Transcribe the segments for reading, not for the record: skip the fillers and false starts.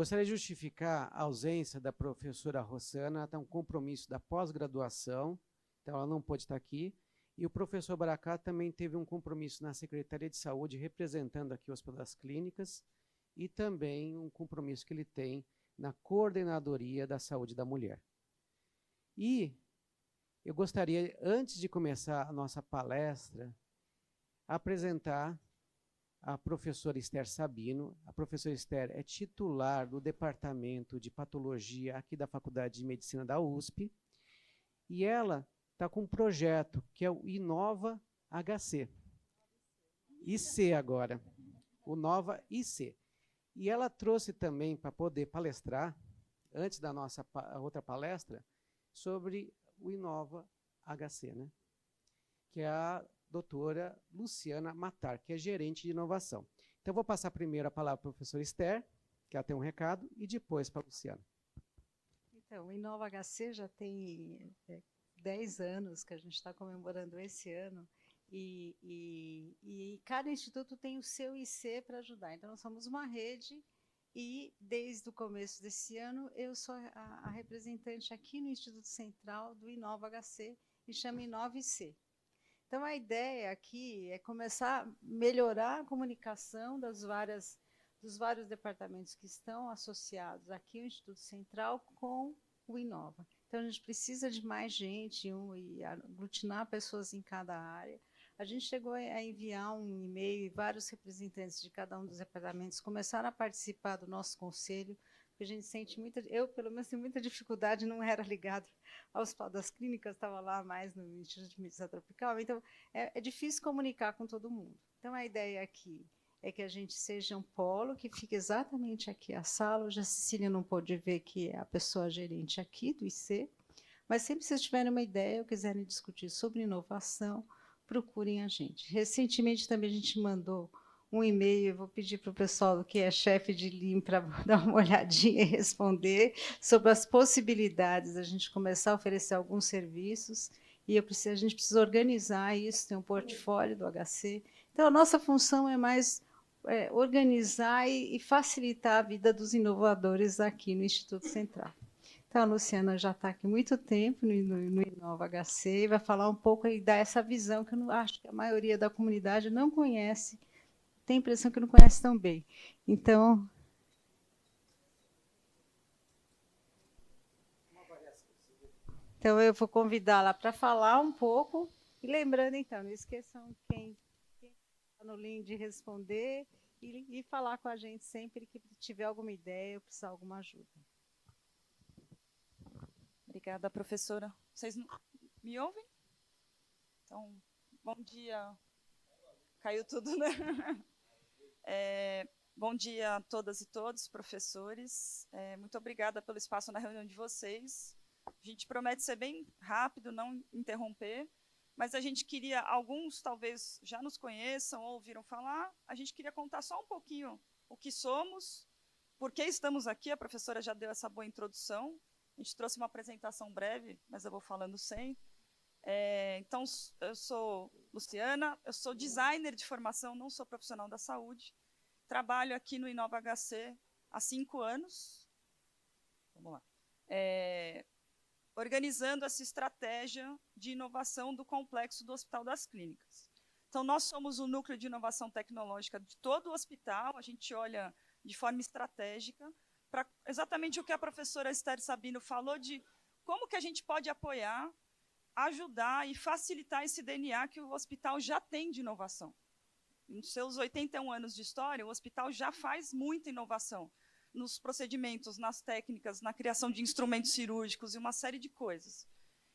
Gostaria de justificar a ausência da professora Rossana, ela tem um compromisso da pós-graduação, então ela não pôde estar aqui, e o professor Baracá também teve um compromisso na Secretaria de Saúde, representando aqui o Hospital das Clínicas, e também um compromisso que ele tem na Coordenadoria da Saúde da Mulher. E eu gostaria, antes de começar a nossa palestra, apresentar a professora Esther Sabino. A professora Esther é titular do Departamento de Patologia aqui da Faculdade de Medicina da USP, e ela está com um projeto que é o Inova HC. IC agora, o Nova IC. E ela trouxe também para poder palestrar, antes da nossa outra palestra, sobre o Inova HC, né? Que é a doutora Luciana Matar, que é gerente de inovação. Então, vou passar primeiro a palavra para a professora Esther, que ela tem um recado, e depois para a Luciana. Então, o Inova HC já tem 10 anos que a gente está comemorando esse ano, e cada instituto tem o seu IC para ajudar. Então, nós somos uma rede, e desde o começo desse ano, eu sou a representante aqui no Instituto Central do Inova HC, e chama Inova IC. Então, a ideia aqui é começar a melhorar a comunicação dos vários departamentos que estão associados aqui ao Instituto Central com o Inova. Então, a gente precisa de mais gente e aglutinar pessoas em cada área. A gente chegou a enviar um e-mail e vários representantes de cada um dos departamentos começaram a participar do nosso conselho, porque a gente sente eu pelo menos tenho muita dificuldade, não era ligado ao Hospital das Clínicas, estava lá mais no Instituto de Medicina Tropical, então é difícil comunicar com todo mundo. Então, a ideia aqui é que a gente seja um polo, que fique exatamente aqui a sala. Hoje a Cecília não pôde ver que é a pessoa gerente aqui do IC, mas sempre que vocês tiverem uma ideia ou quiserem discutir sobre inovação, procurem a gente. Recentemente também a gente mandou um e-mail, eu vou pedir para o pessoal que é chefe de LIM para dar uma olhadinha e responder sobre as possibilidades da gente começar a oferecer alguns serviços, e a gente precisa organizar isso, tem um portfólio do HC. Então, a nossa função é mais organizar e facilitar a vida dos inovadores aqui no Instituto Central. Então, a Luciana já está aqui há muito tempo no Inova HC e vai falar um pouco e dar essa visão que eu não, acho que a maioria da comunidade não conhece, tem a impressão que não conhece tão bem. Então, eu vou convidá-la para falar um pouco. E lembrando, então, não esqueçam quem está no link de responder e falar com a gente sempre que tiver alguma ideia ou precisar de alguma ajuda. Obrigada, professora. Vocês me ouvem? Então, bom dia. Caiu tudo, né? Bom dia a todas e todos, professores. Muito obrigada pelo espaço na reunião de vocês. A gente promete ser bem rápido, não interromper, mas a gente queria, alguns talvez já nos conheçam ou ouviram falar, a gente queria contar só um pouquinho o que somos, por que estamos aqui. A professora já deu essa boa introdução. A gente trouxe uma apresentação breve, mas eu vou falando sem. Então, eu sou Luciana, eu sou designer de formação, não sou profissional da saúde. Trabalho aqui no Inova HC há 5 anos. Vamos lá. Organizando essa estratégia de inovação do complexo do Hospital das Clínicas. Então, nós somos o núcleo de inovação tecnológica de todo o hospital, a gente olha de forma estratégica para exatamente o que a professora Esther Sabino falou, de como que a gente pode apoiar, ajudar e facilitar esse DNA que o hospital já tem de inovação. Nos seus 81 anos de história, o hospital já faz muita inovação nos procedimentos, nas técnicas, na criação de instrumentos cirúrgicos e uma série de coisas.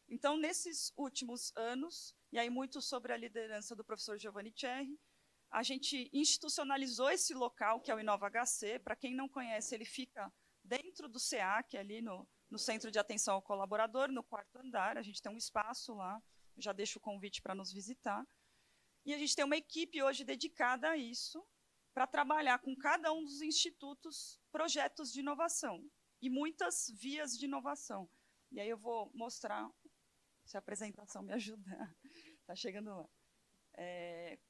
Então, nesses últimos anos, e aí muito sobre a liderança do professor Giovanni Cherry, a gente institucionalizou esse local, que é o Inova HC. Para quem não conhece, ele fica dentro do SEAC, ali no Centro de Atenção ao Colaborador, no 4º andar. A gente tem um espaço lá, já deixo o convite para nos visitar. E a gente tem uma equipe hoje dedicada a isso, para trabalhar com cada um dos institutos projetos de inovação e muitas vias de inovação. E aí eu vou mostrar, se a apresentação me ajudar. Está chegando lá.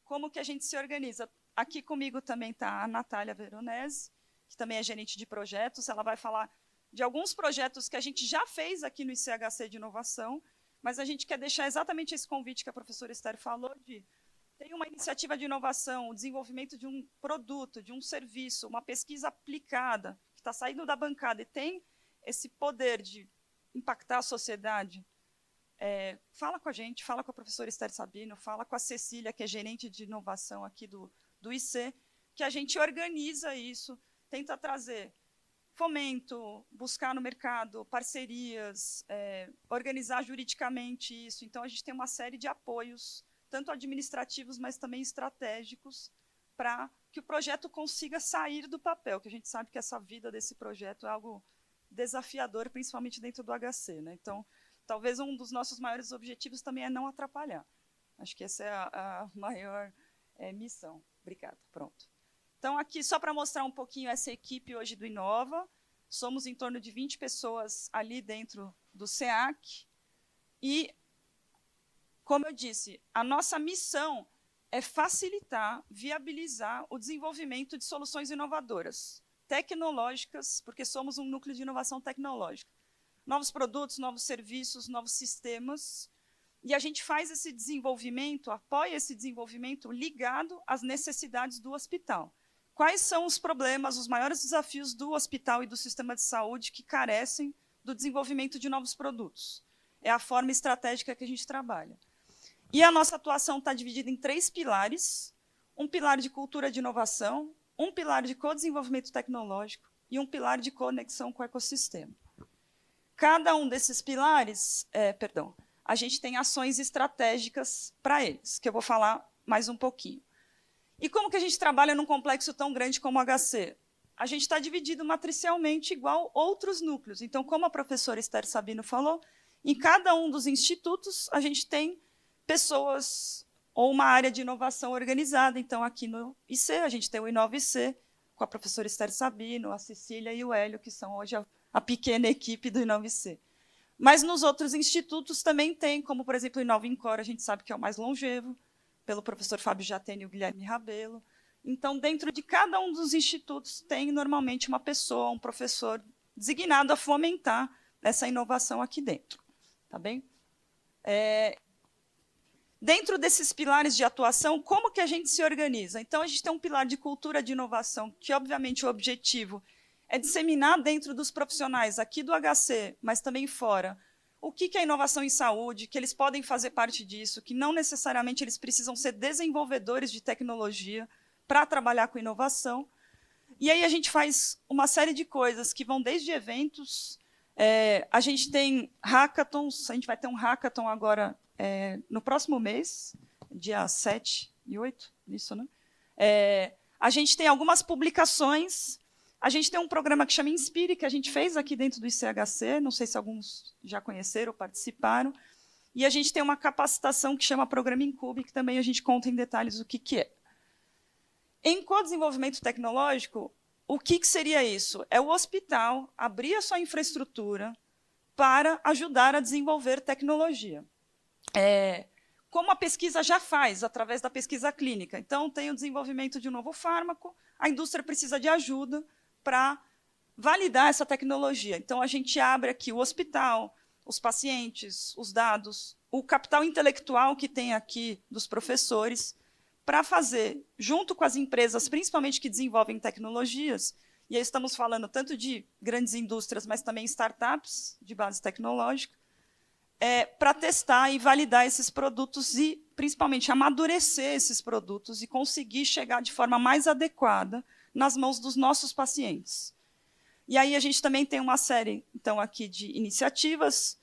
Como que a gente se organiza? Aqui comigo também está a Natália Veronese, que também é gerente de projetos. Ela vai falar de alguns projetos que a gente já fez aqui no ICHC de inovação, mas a gente quer deixar exatamente esse convite que a professora Esther falou, de tem uma iniciativa de inovação, o desenvolvimento de um produto, de um serviço, uma pesquisa aplicada, que está saindo da bancada e tem esse poder de impactar a sociedade. Fala com a gente, fala com a professora Esther Sabino, fala com a Cecília, que é gerente de inovação aqui do IC, que a gente organiza isso, tenta trazer fomento, buscar no mercado parcerias, organizar juridicamente isso. Então, a gente tem uma série de apoios, tanto administrativos, mas também estratégicos, para que o projeto consiga sair do papel, que a gente sabe que essa vida desse projeto é algo desafiador, principalmente dentro do HC, né? Então, talvez um dos nossos maiores objetivos também é não atrapalhar. Acho que essa é a maior missão. Obrigada. Pronto. Então, aqui, só para mostrar um pouquinho essa equipe hoje do Inova, somos em torno de 20 pessoas ali dentro do SEAC. E, como eu disse, a nossa missão é facilitar, viabilizar o desenvolvimento de soluções inovadoras, tecnológicas, porque somos um núcleo de inovação tecnológica. Novos produtos, novos serviços, novos sistemas. E a gente faz esse desenvolvimento, apoia esse desenvolvimento ligado às necessidades do hospital. Quais são os problemas, os maiores desafios do hospital e do sistema de saúde que carecem do desenvolvimento de novos produtos? É a forma estratégica que a gente trabalha. E a nossa atuação está dividida em 3 pilares: um pilar de cultura de inovação, um pilar de co-desenvolvimento tecnológico e um pilar de conexão com o ecossistema. Cada um desses pilares, a gente tem ações estratégicas para eles, que eu vou falar mais um pouquinho. E como que a gente trabalha num complexo tão grande como o HC? A gente está dividido matricialmente igual outros núcleos. Então, como a professora Esther Sabino falou, em cada um dos institutos a gente tem pessoas ou uma área de inovação organizada. Então, aqui no IC, a gente tem o Inova IC, com a professora Esther Sabino, a Cecília e o Hélio, que são hoje a pequena equipe do Inova IC. Mas nos outros institutos também tem, como, por exemplo, o Inova Incor, a gente sabe que é o mais longevo, pelo professor Fábio Jatene e o Guilherme Rabelo. Então, dentro de cada um dos institutos, tem normalmente uma pessoa, um professor, designado a fomentar essa inovação aqui dentro. Tá bem? Dentro desses pilares de atuação, como que a gente se organiza? Então, a gente tem um pilar de cultura de inovação, que, obviamente, o objetivo é disseminar dentro dos profissionais aqui do HC, mas também fora, o que é inovação em saúde, que eles podem fazer parte disso, que não necessariamente eles precisam ser desenvolvedores de tecnologia para trabalhar com inovação. E aí a gente faz uma série de coisas que vão desde eventos, a gente tem hackathons, a gente vai ter um hackathon agora no próximo mês, dia 7 e 8, isso, né? A gente tem algumas publicações. A gente tem um programa que chama Inspire, que a gente fez aqui dentro do ICHC, não sei se alguns já conheceram ou participaram, e a gente tem uma capacitação que chama Programa Incube, que também a gente conta em detalhes o que é. Em co-desenvolvimento tecnológico, o que seria isso? É o hospital abrir a sua infraestrutura para ajudar a desenvolver tecnologia. Como a pesquisa já faz, através da pesquisa clínica. Então, tem o desenvolvimento de um novo fármaco, a indústria precisa de ajuda para validar essa tecnologia. Então, a gente abre aqui o hospital, os pacientes, os dados, o capital intelectual que tem aqui dos professores, para fazer, junto com as empresas, principalmente que desenvolvem tecnologias, e aí estamos falando tanto de grandes indústrias, mas também startups de base tecnológica, para testar e validar esses produtos e, principalmente, amadurecer esses produtos e conseguir chegar de forma mais adequada nas mãos dos nossos pacientes. E aí a gente também tem uma série, então, aqui de iniciativas,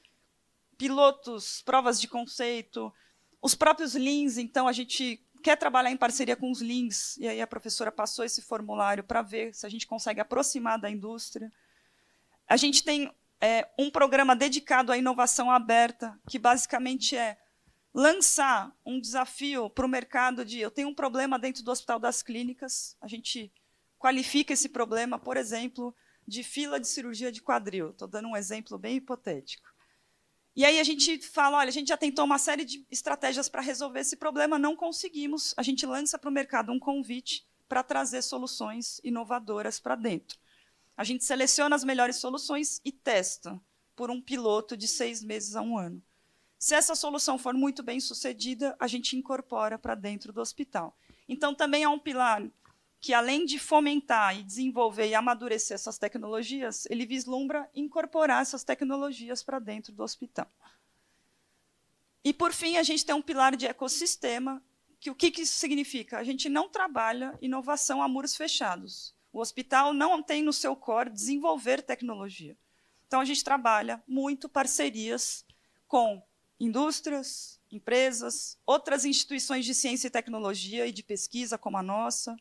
pilotos, provas de conceito, os próprios Leans. Então, a gente quer trabalhar em parceria com os Leans, e aí a professora passou esse formulário para ver se a gente consegue aproximar da indústria. A gente tem um programa dedicado à inovação aberta, que basicamente é lançar um desafio para o mercado de eu tenho um problema dentro do Hospital das Clínicas, a gente qualifica esse problema, por exemplo, de fila de cirurgia de quadril. Estou dando um exemplo bem hipotético. E aí a gente fala, olha, a gente já tentou uma série de estratégias para resolver esse problema, não conseguimos, a gente lança para o mercado um convite para trazer soluções inovadoras para dentro. A gente seleciona as melhores soluções e testa por um piloto de 6 meses a 1 ano. Se essa solução for muito bem sucedida, a gente incorpora para dentro do hospital. Então, também é um pilar que, além de fomentar e desenvolver e amadurecer essas tecnologias, ele vislumbra incorporar essas tecnologias para dentro do hospital. E, por fim, a gente tem um pilar de ecossistema, que o que isso significa? A gente não trabalha inovação a muros fechados. O hospital não tem no seu core desenvolver tecnologia. Então, a gente trabalha muito parcerias com indústrias, empresas, outras instituições de ciência e tecnologia e de pesquisa, como a nossa,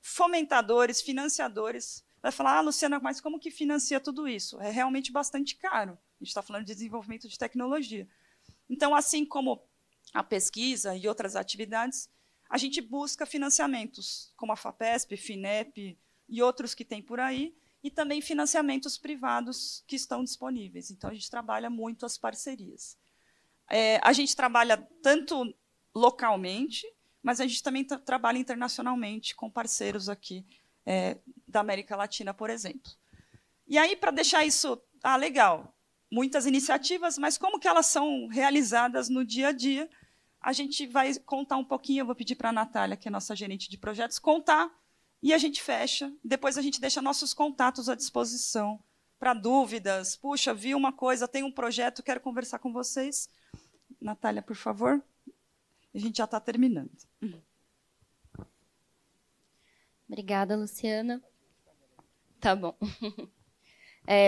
fomentadores, financiadores. Vai falar, Luciana, mas como que financia tudo isso? É realmente bastante caro. A gente está falando de desenvolvimento de tecnologia. Então, assim como a pesquisa e outras atividades, a gente busca financiamentos, como a FAPESP, FINEP e outros que tem por aí, e também financiamentos privados que estão disponíveis. Então, a gente trabalha muito as parcerias. A gente trabalha tanto localmente, mas a gente também trabalha internacionalmente com parceiros aqui da América Latina, por exemplo. E aí, para deixar isso legal, muitas iniciativas, mas como que elas são realizadas no dia a dia, a gente vai contar um pouquinho, eu vou pedir para a Natália, que é nossa gerente de projetos, contar, e a gente fecha. Depois a gente deixa nossos contatos à disposição para dúvidas. Puxa, vi uma coisa, tem um projeto, quero conversar com vocês. Natália, por favor. A gente já está terminando. Obrigada, Luciana. Tá bom.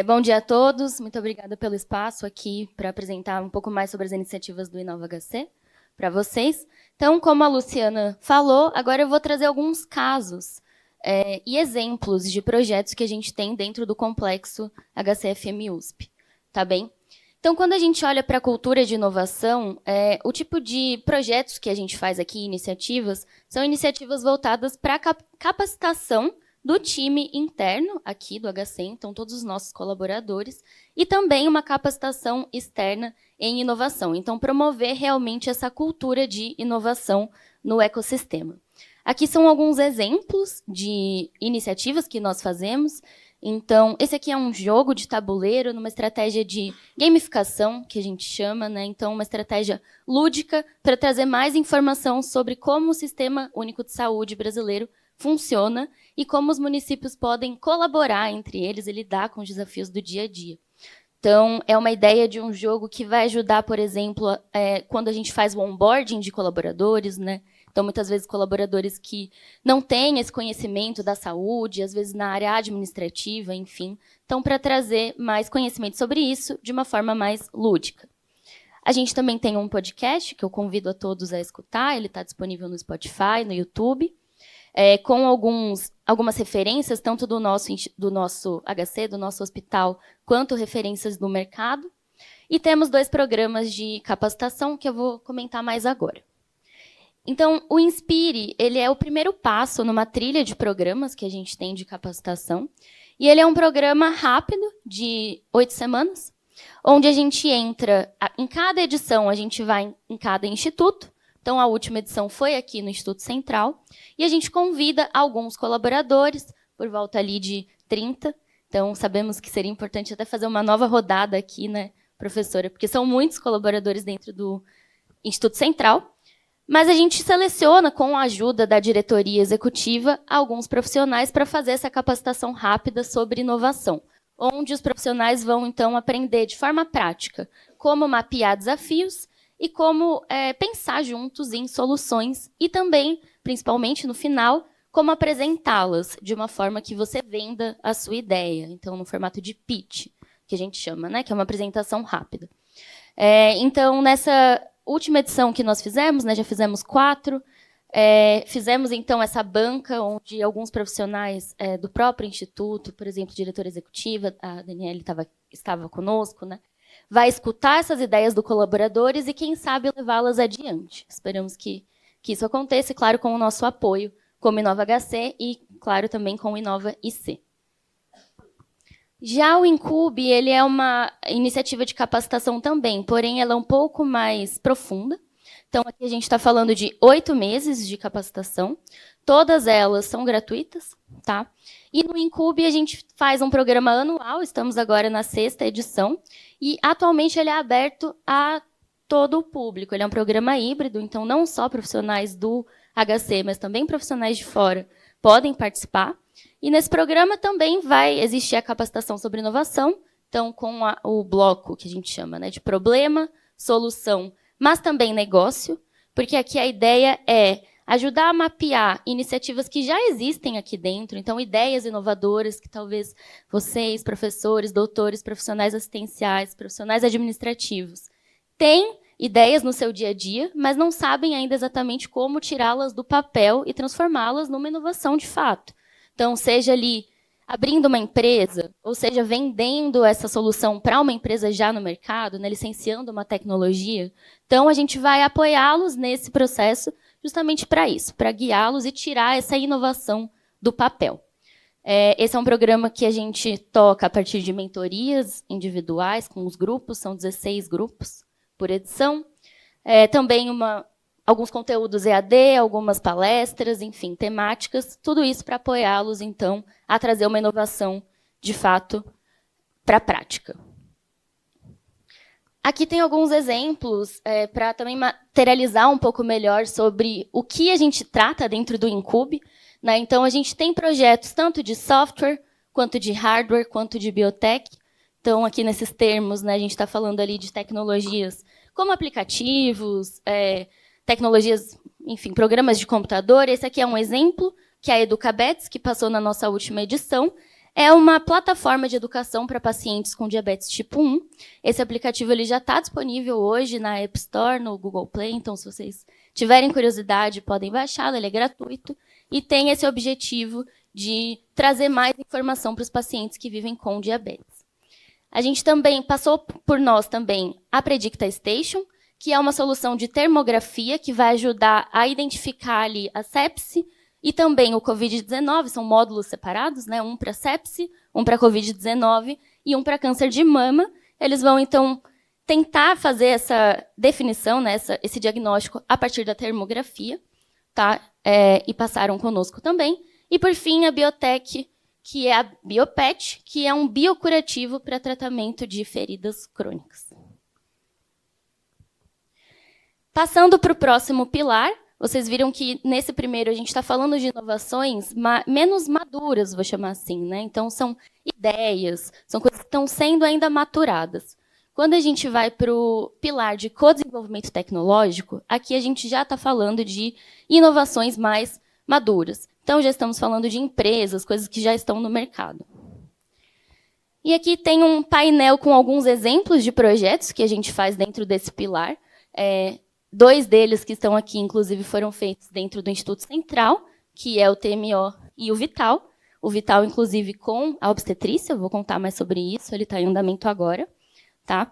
Bom dia a todos. Muito obrigada pelo espaço aqui para apresentar um pouco mais sobre as iniciativas do InovaHC para vocês. Então, como a Luciana falou, agora eu vou trazer alguns casos e exemplos de projetos que a gente tem dentro do complexo HCFM USP. Tá bem? Então, quando a gente olha para a cultura de inovação, o tipo de projetos que a gente faz aqui, iniciativas, são iniciativas voltadas para a capacitação do time interno aqui do HC, então todos os nossos colaboradores, e também uma capacitação externa em inovação. Então, promover realmente essa cultura de inovação no ecossistema. Aqui são alguns exemplos de iniciativas que nós fazemos. Então, esse aqui é um jogo de tabuleiro, numa estratégia de gamificação, que a gente chama, né? Então, uma estratégia lúdica para trazer mais informação sobre como o Sistema Único de Saúde brasileiro funciona e como os municípios podem colaborar entre eles e lidar com os desafios do dia a dia. Então, é uma ideia de um jogo que vai ajudar, por exemplo, quando a gente faz o onboarding de colaboradores, né? Então, muitas vezes, colaboradores que não têm esse conhecimento da saúde, às vezes na área administrativa, enfim. Então, para trazer mais conhecimento sobre isso de uma forma mais lúdica. A gente também tem um podcast que eu convido a todos a escutar. Ele está disponível no Spotify, no YouTube, com algumas referências, tanto do nosso HC, do nosso hospital, quanto referências do mercado. E temos 2 programas de capacitação que eu vou comentar mais agora. Então, o Inspire, ele é o primeiro passo numa trilha de programas que a gente tem de capacitação. E ele é um programa rápido, de 8 semanas, onde a gente entra, em cada edição, a gente vai em cada instituto. Então, a última edição foi aqui no Instituto Central. E a gente convida alguns colaboradores, por volta ali de 30. Então, sabemos que seria importante até fazer uma nova rodada aqui, né, professora? Porque são muitos colaboradores dentro do Instituto Central. Mas a gente seleciona, com a ajuda da diretoria executiva, alguns profissionais para fazer essa capacitação rápida sobre inovação, onde os profissionais vão, então, aprender de forma prática como mapear desafios e como pensar juntos em soluções e também, principalmente no final, como apresentá-las de uma forma que você venda a sua ideia. Então, no formato de pitch, que a gente chama, né, que é uma apresentação rápida. Então, nessa última edição que nós fizemos, né, já fizemos 4, fizemos, então, essa banca onde alguns profissionais do próprio instituto, por exemplo, diretora executiva, a Daniele estava conosco, né, vai escutar essas ideias dos colaboradores e, quem sabe, levá-las adiante. Esperamos que isso aconteça, e, claro, com o nosso apoio como InovaHC e, claro, também com o InovaIC. Já o Incube, ele é uma iniciativa de capacitação também, porém ela é um pouco mais profunda. Então, aqui a gente está falando de 8 meses de capacitação. Todas elas são gratuitas, tá? E no Incube a gente faz um programa anual, estamos agora na 6ª edição, e atualmente ele é aberto a todo o público. Ele é um programa híbrido, então não só profissionais do HC, mas também profissionais de fora podem participar. E nesse programa também vai existir a capacitação sobre inovação, então com o bloco que a gente chama, né, de problema, solução, mas também negócio, porque aqui a ideia é ajudar a mapear iniciativas que já existem aqui dentro, então ideias inovadoras que talvez vocês, professores, doutores, profissionais assistenciais, profissionais administrativos, têm ideias no seu dia a dia, mas não sabem ainda exatamente como tirá-las do papel e transformá-las numa inovação de fato. Então, seja ali abrindo uma empresa, ou seja, vendendo essa solução para uma empresa já no mercado, né, licenciando uma tecnologia. Então, a gente vai apoiá-los nesse processo justamente para isso, para guiá-los e tirar essa inovação do papel. Esse é um programa que a gente toca a partir de mentorias individuais com os grupos, são 16 grupos por edição. Também alguns conteúdos EAD, algumas palestras, enfim, temáticas, tudo isso para apoiá-los, então, a trazer uma inovação, de fato, para a prática. Aqui tem alguns exemplos para também materializar um pouco melhor sobre o que a gente trata dentro do Incube, né? Então, a gente tem projetos tanto de software, quanto de hardware, quanto de biotech. Então, aqui nesses termos, né, a gente está falando ali de tecnologias como aplicativos, tecnologias, enfim, programas de computador. Esse aqui é um exemplo, que é a Educabets, que passou na nossa última edição. É uma plataforma de educação para pacientes com diabetes tipo 1. Esse aplicativo ele já está disponível hoje na App Store, no Google Play, então se vocês tiverem curiosidade, podem baixá-lo, ele é gratuito, e tem esse objetivo de trazer mais informação para os pacientes que vivem com diabetes. A gente também passou por nós também a Predicta Station, que é uma solução de termografia que vai ajudar a identificar ali a sepse e também o Covid-19, são módulos separados, né? Um para sepse, um para Covid-19 e um para câncer de mama. Eles vão, então, tentar fazer essa definição, né? Esse diagnóstico a partir da termografia, tá? E passaram conosco também. E, por fim, a biotech, que é a Biopet, que é um biocurativo para tratamento de feridas crônicas. Passando para o próximo pilar, vocês viram que, nesse primeiro, a gente está falando de inovações menos maduras, vou chamar assim, né? Então, são ideias, são coisas que estão sendo ainda maturadas. Quando a gente vai para o pilar de co-desenvolvimento tecnológico, aqui a gente já está falando de inovações mais maduras. Então, já estamos falando de empresas, coisas que já estão no mercado. E aqui tem um painel com alguns exemplos de projetos que a gente faz dentro desse pilar. 2 deles que estão aqui, inclusive, foram feitos dentro do Instituto Central, que é o TMO e o Vital. O Vital, inclusive, com a obstetrícia, eu vou contar mais sobre isso, ele está em andamento agora. Tá?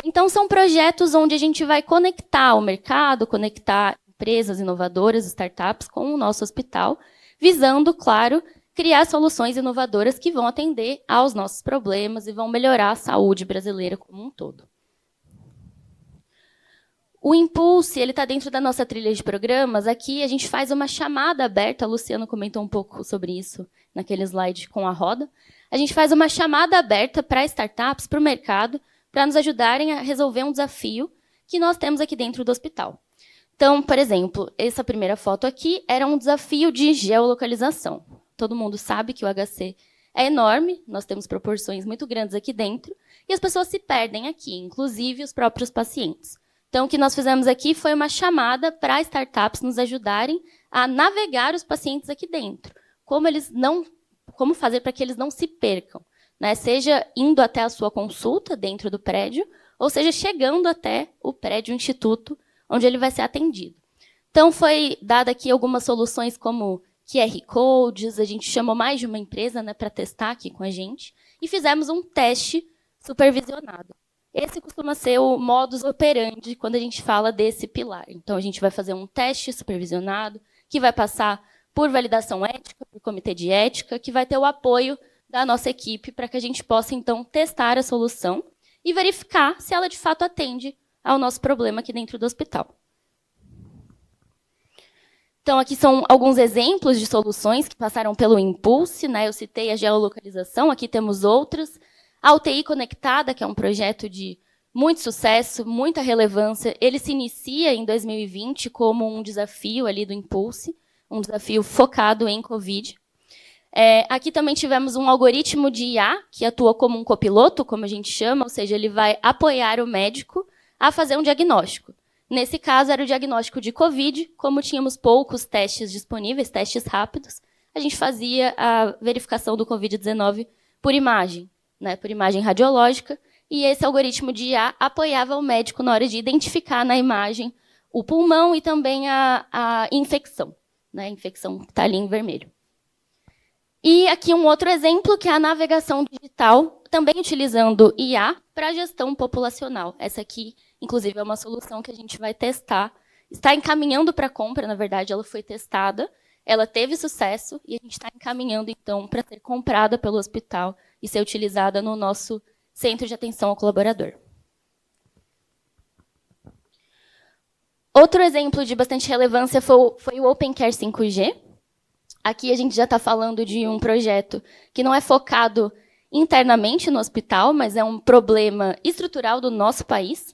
Então, são projetos onde a gente vai conectar o mercado, conectar empresas inovadoras, startups, com o nosso hospital, visando, claro, criar soluções inovadoras que vão atender aos nossos problemas e vão melhorar a saúde brasileira como um todo. O Impulse está dentro da nossa trilha de programas. Aqui a gente faz uma chamada aberta, a Luciana comentou um pouco sobre isso naquele slide com a roda. A gente faz uma chamada aberta para startups, para o mercado, para nos ajudarem a resolver um desafio que nós temos aqui dentro do hospital. Então, por exemplo, essa primeira foto aqui era um desafio de geolocalização. Todo mundo sabe que o HC é enorme, nós temos proporções muito grandes aqui dentro, e as pessoas se perdem aqui, inclusive os próprios pacientes. Então, o que nós fizemos aqui foi uma chamada para startups nos ajudarem a navegar os pacientes aqui dentro. Como fazer para que eles não se percam, né? Seja indo até a sua consulta dentro do prédio, ou seja, chegando até o prédio, o instituto, onde ele vai ser atendido. Então, foi dada aqui algumas soluções como QR Codes, a gente chamou mais de uma empresa, né, para testar aqui com a gente, e fizemos um teste supervisionado. Esse costuma ser o modus operandi quando a gente fala desse pilar. Então, a gente vai fazer um teste supervisionado, que vai passar por validação ética, por comitê de ética, que vai ter o apoio da nossa equipe para que a gente possa, então, testar a solução e verificar se ela, de fato, atende ao nosso problema aqui dentro do hospital. Então, aqui são alguns exemplos de soluções que passaram pelo Impulse, né? Eu citei a geolocalização, aqui temos outras. A UTI Conectada, que é um projeto de muito sucesso, muita relevância. Ele se inicia em 2020 como um desafio ali do Impulse, um desafio focado em Covid. Aqui também tivemos um algoritmo de IA, que atua como um copiloto, como a gente chama, ou seja, ele vai apoiar o médico a fazer um diagnóstico. Nesse caso, era o diagnóstico de Covid. Como tínhamos poucos testes disponíveis, testes rápidos, a gente fazia a verificação do Covid-19 por imagem, né, por imagem radiológica, e esse algoritmo de IA apoiava o médico na hora de identificar na imagem o pulmão e também a infecção, né, a infecção que está ali em vermelho. E aqui um outro exemplo, que é a navegação digital, também utilizando IA para gestão populacional. Essa aqui, inclusive, é uma solução que a gente vai testar. Está encaminhando para compra, na verdade, ela foi testada, ela teve sucesso, e a gente está encaminhando, então, para ser comprada pelo hospital e ser utilizada no nosso Centro de Atenção ao Colaborador. Outro exemplo de bastante relevância foi o Open Care 5G. Aqui a gente já está falando de um projeto que não é focado internamente no hospital, mas é um problema estrutural do nosso país,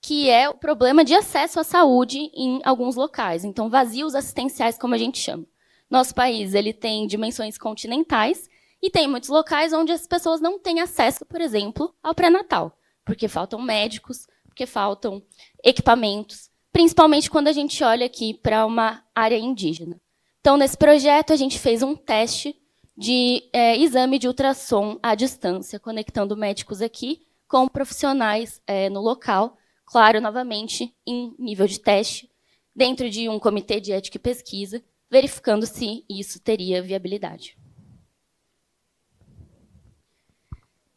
que é o problema de acesso à saúde em alguns locais. Então, vazios assistenciais, como a gente chama. Nosso país ele tem dimensões continentais e tem muitos locais onde as pessoas não têm acesso, por exemplo, ao pré-natal, porque faltam médicos, porque faltam equipamentos, principalmente quando a gente olha aqui para uma área indígena. Então, nesse projeto, a gente fez um teste de exame de ultrassom à distância, conectando médicos aqui com profissionais no local, claro, novamente, em nível de teste, dentro de um comitê de ética e pesquisa, verificando se isso teria viabilidade.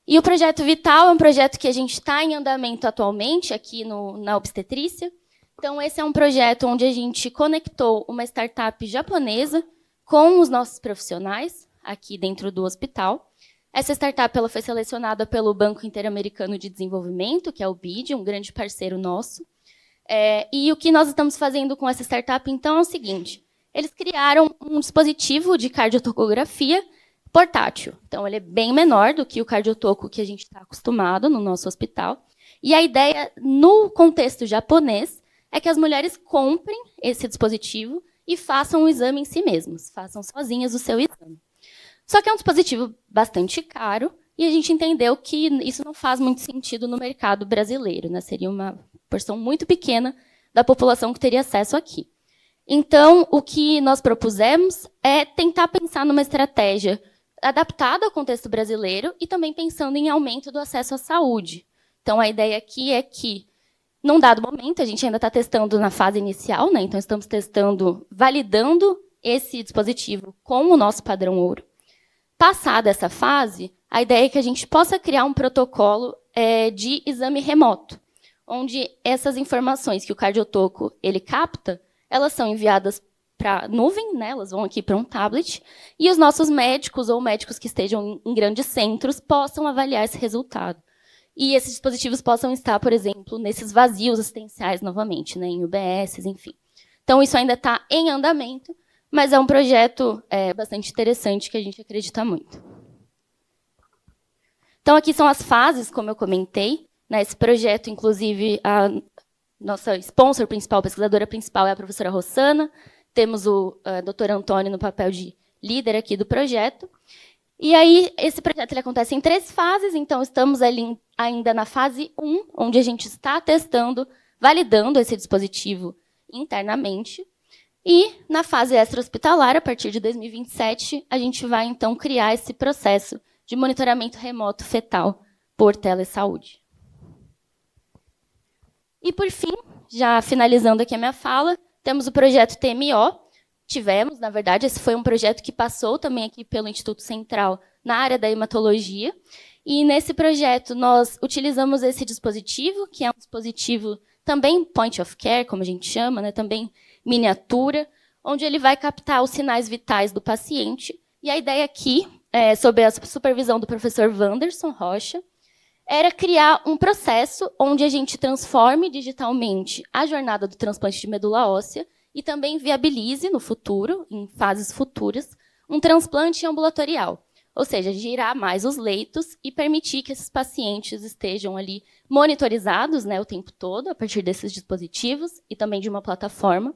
E o Projeto Vital é um projeto que a gente está em andamento atualmente, aqui na obstetrícia. Então, esse é um projeto onde a gente conectou uma startup japonesa com os nossos profissionais, aqui dentro do hospital. Essa startup ela foi selecionada pelo Banco Interamericano de Desenvolvimento, que é o BID, um grande parceiro nosso. E o que nós estamos fazendo com essa startup, então, é o seguinte. Eles criaram um dispositivo de cardiotocografia portátil. Então, ele é bem menor do que o cardiotoco que a gente está acostumado no nosso hospital. E a ideia, no contexto japonês, é que as mulheres comprem esse dispositivo e façam o exame em si mesmas, façam sozinhas o seu exame. Só que é um dispositivo bastante caro e a gente entendeu que isso não faz muito sentido no mercado brasileiro, né? Seria uma porção muito pequena da população que teria acesso aqui. Então, o que nós propusemos é tentar pensar numa estratégia adaptada ao contexto brasileiro e também pensando em aumento do acesso à saúde. Então, a ideia aqui é que, num dado momento, a gente ainda está testando na fase inicial, né? Então estamos testando, validando esse dispositivo com o nosso padrão ouro. Passada essa fase, a ideia é que a gente possa criar um protocolo de exame remoto, onde essas informações que o cardiotoco ele capta, elas são enviadas para a nuvem, né? Elas vão aqui para um tablet, e os nossos médicos ou médicos que estejam em grandes centros possam avaliar esse resultado. E esses dispositivos possam estar, por exemplo, nesses vazios assistenciais novamente, né, em UBSs, enfim. Então, isso ainda está em andamento, mas é um projeto bastante interessante que a gente acredita muito. Então, aqui são as fases, como eu comentei. Né, esse projeto, inclusive, a nossa sponsor principal, pesquisadora principal, é a professora Rossana. Temos o Dr. Antônio no papel de líder aqui do projeto. E aí, esse projeto ele acontece em 3 fases, então estamos ali ainda na fase 1, onde a gente está testando, validando esse dispositivo internamente. E na fase extra-hospitalar, a partir de 2027, a gente vai, então, criar esse processo de monitoramento remoto fetal por telesaúde. E, por fim, já finalizando aqui a minha fala, temos o projeto TMO. Tivemos, na verdade, esse foi um projeto que passou também aqui pelo Instituto Central na área da hematologia. E nesse projeto nós utilizamos esse dispositivo, que é um dispositivo também point of care, como a gente chama, né, também miniatura, onde ele vai captar os sinais vitais do paciente. E a ideia aqui, sob a supervisão do professor Wanderson Rocha, era criar um processo onde a gente transforme digitalmente a jornada do transplante de medula óssea e também viabilize, no futuro, em fases futuras, um transplante ambulatorial, ou seja, girar mais os leitos e permitir que esses pacientes estejam ali monitorizados, né, o tempo todo, a partir desses dispositivos e também de uma plataforma,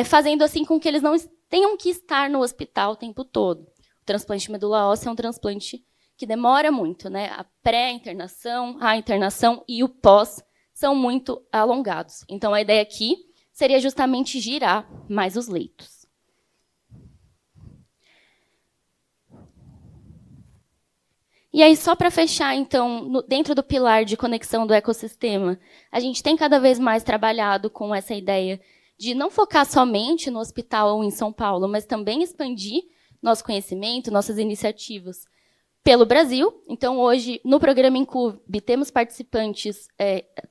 fazendo assim com que eles não tenham que estar no hospital o tempo todo. O transplante de medula óssea é um transplante que demora muito, né? A pré-internação, a internação e o pós são muito alongados. Então, a ideia aqui seria justamente girar mais os leitos. E aí, só para fechar, então, dentro do pilar de conexão do ecossistema, a gente tem cada vez mais trabalhado com essa ideia de não focar somente no hospital ou em São Paulo, mas também expandir nosso conhecimento, nossas iniciativas pelo Brasil. Então, hoje, no programa Incube, temos participantes,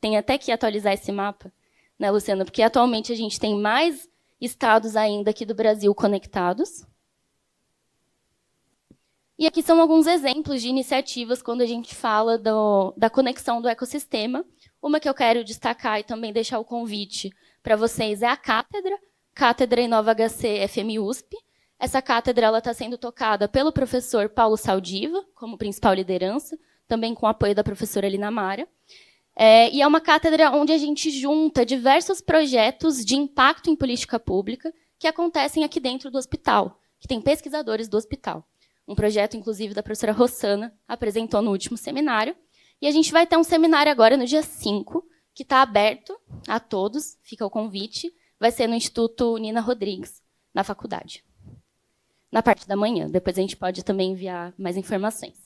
tem até que atualizar esse mapa, né, Luciana, porque atualmente a gente tem mais estados ainda aqui do Brasil conectados. E aqui são alguns exemplos de iniciativas quando a gente fala da conexão do ecossistema. Uma que eu quero destacar e também deixar o convite para vocês é a Cátedra Inova HC FMI USP. Essa cátedra está sendo tocada pelo professor Paulo Saldiva, como principal liderança, também com o apoio da professora Lina Mara. E é uma cátedra onde a gente junta diversos projetos de impacto em política pública que acontecem aqui dentro do hospital, que tem pesquisadores do hospital. Um projeto, inclusive, da professora Rossana apresentou no último seminário. E a gente vai ter um seminário agora no dia 5, que está aberto a todos, fica o convite. Vai ser no Instituto Nina Rodrigues, na faculdade. Na parte da manhã. Depois a gente pode também enviar mais informações.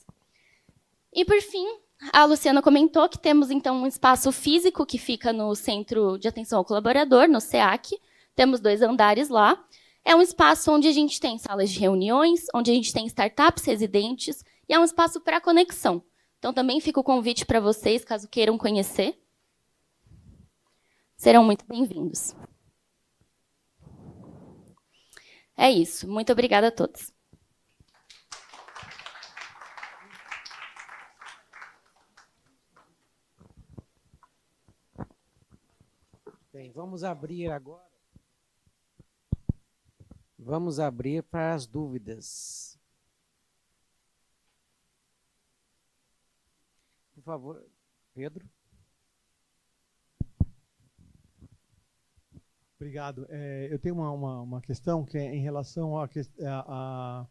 E, por fim, a Luciana comentou que temos, então, um espaço físico que fica no Centro de Atenção ao Colaborador, no SEAC. Temos 2 andares lá. É um espaço onde a gente tem salas de reuniões, onde a gente tem startups residentes, e é um espaço para conexão. Então, também fica o convite para vocês, caso queiram conhecer. Serão muito bem-vindos. É isso. Muito obrigada a todos. Bem, vamos abrir agora. Vamos abrir para as dúvidas. Por favor, Pedro. Obrigado. Eu tenho uma questão que é em relação ao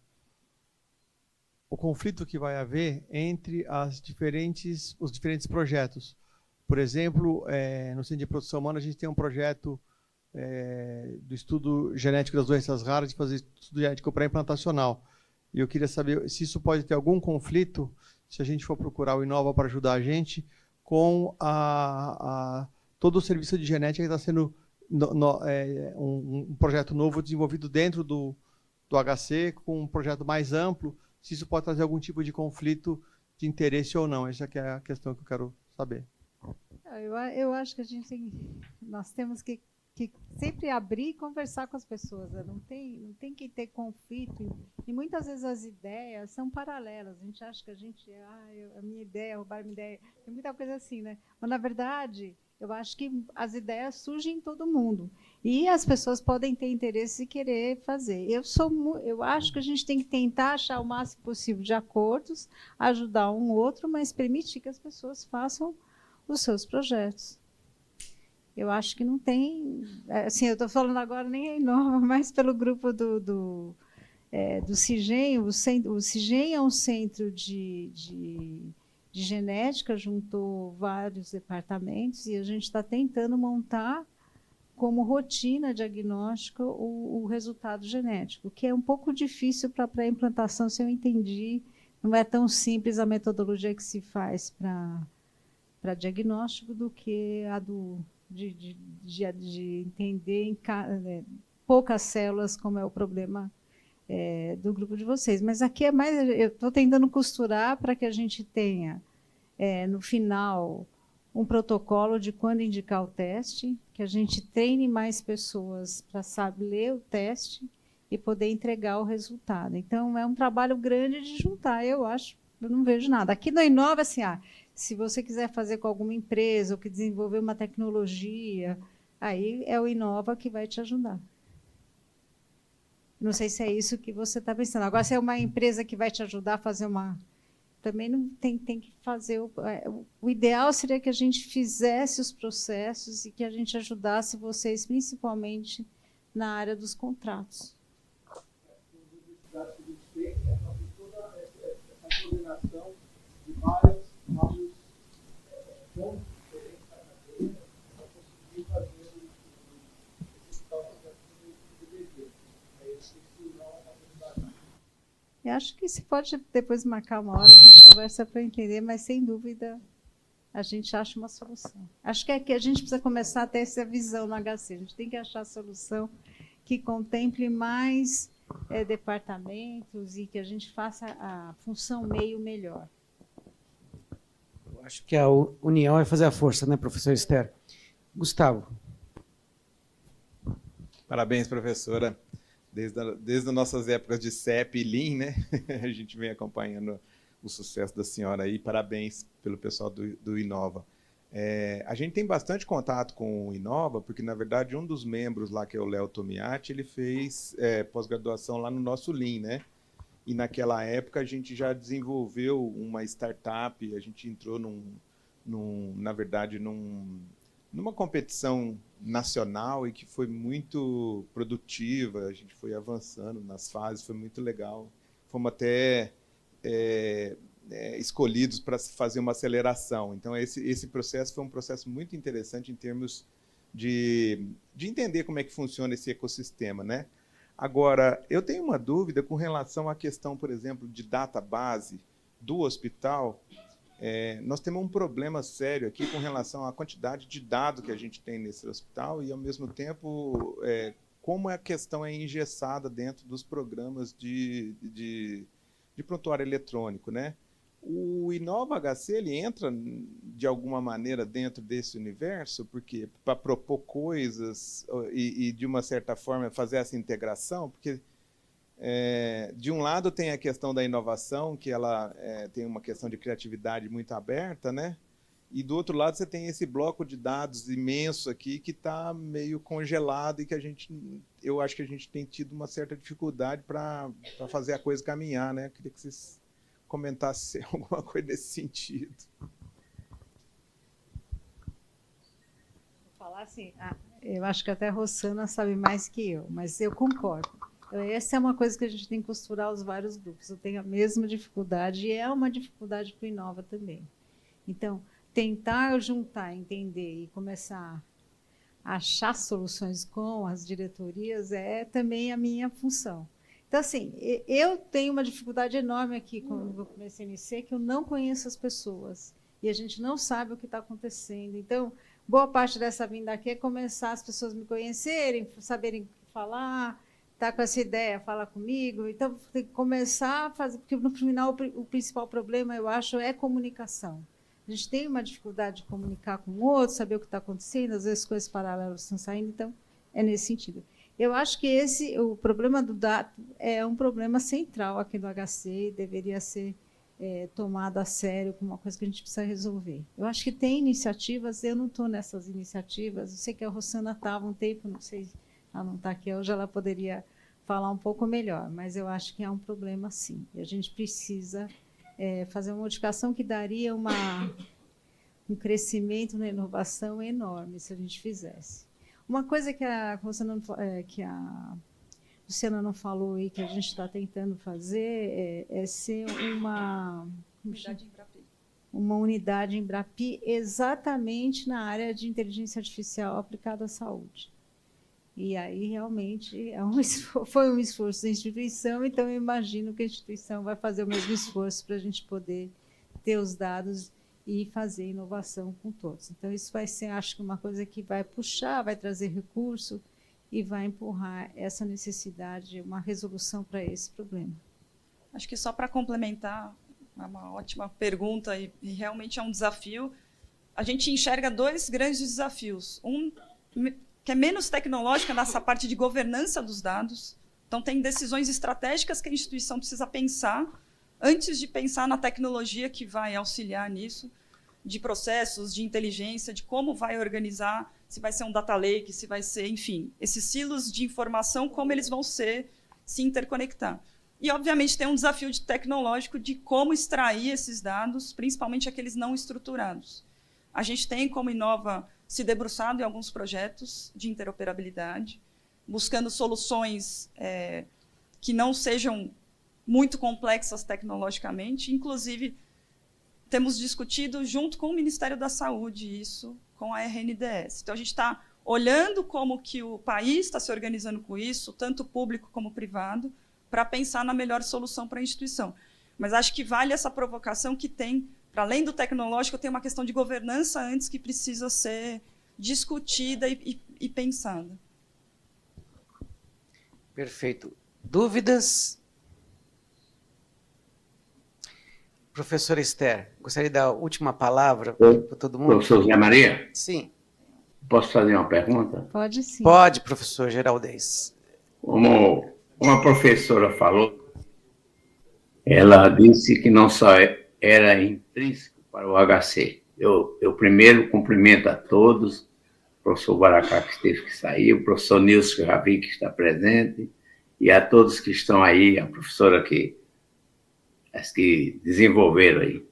conflito que vai haver entre os diferentes projetos. Por exemplo, no Centro de Produção Humana, a gente tem um projeto do estudo genético das doenças raras, de fazer estudo genético pré-implantacional. E eu queria saber se isso pode ter algum conflito, se a gente for procurar o Inova para ajudar a gente, com todo o serviço de genética que está sendo um projeto novo desenvolvido dentro do HC, com um projeto mais amplo, se isso pode trazer algum tipo de conflito de interesse ou não. Essa que é a questão que eu quero saber. Eu acho que nós temos que sempre abrir e conversar com as pessoas. Né? Não tem que ter conflito. E muitas vezes as ideias são paralelas. A gente acha que a minha ideia, roubar minha ideia. Tem muita coisa assim, né? Mas, na verdade, eu acho que as ideias surgem em todo mundo. E as pessoas podem ter interesse e querer fazer. Eu acho que a gente tem que tentar achar o máximo possível de acordos, ajudar um outro, mas permitir que as pessoas façam os seus projetos. Eu acho que não tem... Assim, eu estou falando agora nem a Inova, mas pelo grupo do CIGEM. O CIGEM é um centro de genética, juntou vários departamentos, e a gente está tentando montar como rotina diagnóstica o resultado genético, que é um pouco difícil para a pré-implantação, se eu entendi. Não é tão simples a metodologia que se faz para diagnóstico do que a de entender em poucas células como é o problema do grupo de vocês. Mas aqui é mais, eu estou tentando costurar para que a gente tenha, no final, um protocolo de quando indicar o teste, que a gente treine mais pessoas para saber ler o teste e poder entregar o resultado. Então, é um trabalho grande de juntar, eu acho. Eu não vejo nada. Aqui no Inova, assim, se você quiser fazer com alguma empresa ou que desenvolver uma tecnologia, aí é o Inova que vai te ajudar. Não sei se é isso que você está pensando. Agora, se é uma empresa que vai te ajudar a fazer uma... Também não tem que fazer... O ideal seria que a gente fizesse os processos e que a gente ajudasse vocês, principalmente na área dos contratos. Coordenação de vários pontos diferentes da cadeia para conseguir fazer executar o processo de dever. Eu acho que se pode depois marcar uma hora de conversa para entender, mas sem dúvida a gente acha uma solução. Acho que é que a gente precisa começar a ter essa visão no HC. A gente tem que achar a solução que contemple mais departamentos e que a gente faça a função meio melhor. Eu acho que a união vai fazer a força, né, professor Esther? Gustavo. Parabéns, professora. Desde as nossas épocas de CEP e Lean, né? A gente vem acompanhando o sucesso da senhora aí. Parabéns pelo pessoal do Inova. A gente tem bastante contato com o Inova, porque, na verdade, um dos membros lá, que é o Léo Tomiati, ele fez pós-graduação lá no nosso Lean, né? E naquela época a gente já desenvolveu uma startup, a gente entrou na verdade, numa competição nacional e que foi muito produtiva, a gente foi avançando nas fases, foi muito legal. Fomos até escolhidos para fazer uma aceleração. Então, esse processo foi um processo muito interessante em termos de entender como é que funciona esse ecossistema, né? Agora, eu tenho uma dúvida com relação à questão, por exemplo, de database do hospital. Nós temos um problema sério aqui com relação à quantidade de dados que a gente tem nesse hospital e, ao mesmo tempo, como a questão é engessada dentro dos programas de prontuário eletrônico, né? O Inova HC, ele entra, de alguma maneira, dentro desse universo, porque para propor coisas e, de uma certa forma, fazer essa integração, porque... de um lado tem a questão da inovação, que ela tem uma questão de criatividade muito aberta, né? E do outro lado você tem esse bloco de dados imenso aqui que está meio congelado e que eu acho que a gente tem tido uma certa dificuldade para fazer a coisa caminhar, né? Eu queria que vocês comentassem alguma coisa nesse sentido. Vou falar assim, eu acho que até a Rossana sabe mais que eu, mas eu concordo. Essa é uma coisa que a gente tem que costurar os vários grupos. Eu tenho a mesma dificuldade e é uma dificuldade para o Inova também. Então, tentar juntar, entender e começar a achar soluções com as diretorias é também a minha função. Então, assim, eu tenho uma dificuldade enorme aqui quando eu comecei a NC, que eu não conheço as pessoas e a gente não sabe o que está acontecendo. Então, boa parte dessa vinda aqui é começar as pessoas me conhecerem, saberem falar, está com essa ideia, fala comigo. Então, tem que começar a fazer, porque no final o principal problema, eu acho, é comunicação. A gente tem uma dificuldade de comunicar com o outro, saber o que está acontecendo, às vezes coisas paralelas estão saindo, então é nesse sentido. Eu acho que o problema do dado é um problema central aqui do HC e deveria ser tomado a sério como uma coisa que a gente precisa resolver. Eu acho que tem iniciativas, eu não estou nessas iniciativas, eu sei que a Rossana estava um tempo, não sei, ela não está aqui hoje, ela poderia falar um pouco melhor, mas eu acho que é um problema sim, e a gente precisa fazer uma modificação que daria um crescimento na inovação enorme se a gente fizesse. Uma coisa que a Luciana não falou e que a gente está tentando fazer é ser uma unidade Embrapi exatamente na área de inteligência artificial aplicada à saúde. E aí, realmente, foi um esforço da instituição, então eu imagino que a instituição vai fazer o mesmo esforço para a gente poder ter os dados e fazer inovação com todos. Então, isso vai ser, acho que, uma coisa que vai puxar, vai trazer recurso e vai empurrar essa necessidade, uma resolução para esse problema. Acho que só para complementar, é uma ótima pergunta e realmente é um desafio. A gente enxerga dois grandes desafios. Um que é menos tecnológica nessa parte de governança dos dados. Então, tem decisões estratégicas que a instituição precisa pensar antes de pensar na tecnologia que vai auxiliar nisso, de processos, de inteligência, de como vai organizar se vai ser um data lake, se vai ser, enfim, esses silos de informação, como eles vão se interconectar. E, obviamente, tem um desafio tecnológico de como extrair esses dados, principalmente aqueles não estruturados. A gente tem, como Inova, se debruçado em alguns projetos de interoperabilidade, buscando soluções que não sejam muito complexas tecnologicamente. Inclusive, temos discutido junto com o Ministério da Saúde isso, com a RNDS. Então, a gente está olhando como que o país está se organizando com isso, tanto público como privado, para pensar na melhor solução para a instituição. Mas acho que vale essa provocação que tem, para além do tecnológico, tem uma questão de governança antes que precisa ser discutida e pensada. Perfeito. Dúvidas? Professora Esther, gostaria de dar a última palavra para todo mundo? Professor Zé Maria? Sim. Posso fazer uma pergunta? Pode sim. Pode, professor Geraldez. Como uma professora falou, ela disse que não só era intrínseco para o HC. Eu primeiro cumprimento a todos, o professor Baracá, que teve que sair, o professor Nilson Ravi, que está presente, e a todos que estão aí, a professora que desenvolveram aí.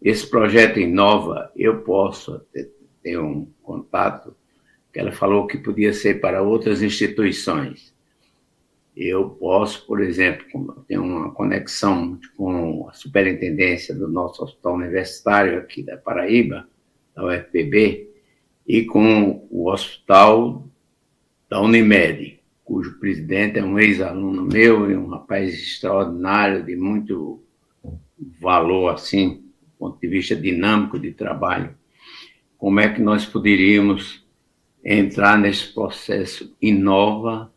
Esse projeto Inova, eu posso ter um contato, que ela falou que podia ser para outras instituições. Eu posso, por exemplo, ter uma conexão com a superintendência do nosso hospital universitário aqui da Paraíba, da UFPB, e com o hospital da Unimed, cujo presidente é um ex-aluno meu e um rapaz extraordinário, de muito valor, assim, do ponto de vista dinâmico de trabalho. Como é que nós poderíamos entrar nesse processo Inova,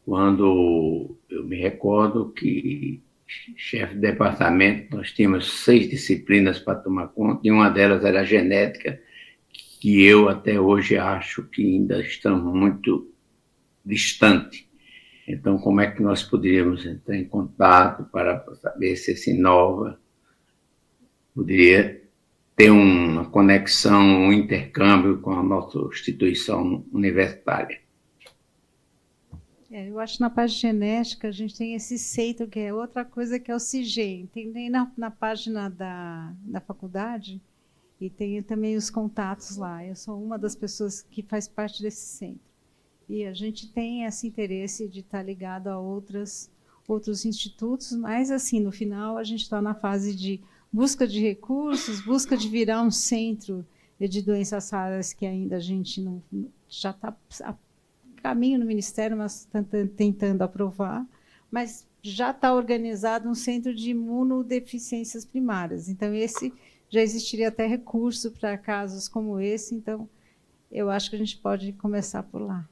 quando eu me recordo que, chefe de departamento, nós tínhamos 6 disciplinas para tomar conta, e uma delas era a genética, que eu até hoje acho que ainda estamos muito distante. Então, como é que nós poderíamos entrar em contato para saber se esse Inova poderia ter uma conexão, um intercâmbio com a nossa instituição universitária? Eu acho que na parte genética a gente tem esse centro, que é outra coisa, que é o CIGEM. Tem na página da faculdade e tem também os contatos lá. Eu sou uma das pessoas que faz parte desse centro. E a gente tem esse interesse de estar ligado a outros institutos, mas, assim, no final, a gente está na fase de busca de recursos, busca de virar um centro de doenças raras, que ainda a gente não já está a caminho no Ministério, mas tentando aprovar, mas já está organizado um centro de imunodeficiências primárias. Então, esse já existiria até recurso para casos como esse, então, eu acho que a gente pode começar por lá.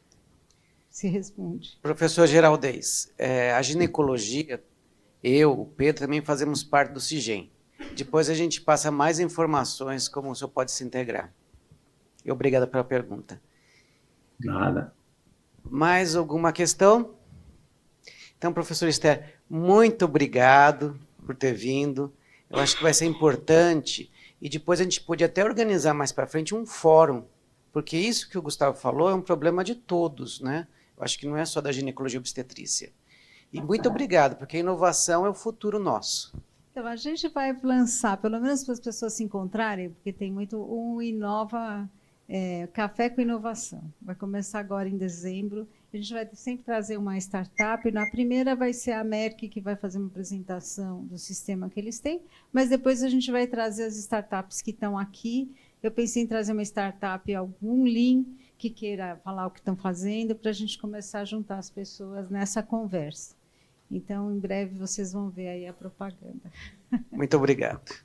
Se responde. Professor Geraldez, a ginecologia, eu, o Pedro, também fazemos parte do CIGEM. Depois a gente passa mais informações como o senhor pode se integrar. E obrigado pela pergunta. Nada. Mais alguma questão? Então, professor Esther, muito obrigado por ter vindo. Eu acho que vai ser importante, e depois a gente pode até organizar mais para frente um fórum, porque isso que o Gustavo falou é um problema de todos, né? Eu acho que não é só da ginecologia e obstetrícia. E muito obrigado, porque a inovação é o futuro nosso. Então, a gente vai lançar, pelo menos para as pessoas se encontrarem, porque tem muito um Inova, Café com Inovação. Vai começar agora em dezembro. A gente vai sempre trazer uma startup. Na primeira vai ser a Merck, que vai fazer uma apresentação do sistema que eles têm, mas depois a gente vai trazer as startups que estão aqui. Eu pensei em trazer uma startup, algum Lean, que queira falar o que estão fazendo, para a gente começar a juntar as pessoas nessa conversa. Então, em breve, vocês vão ver aí a propaganda. Muito obrigado.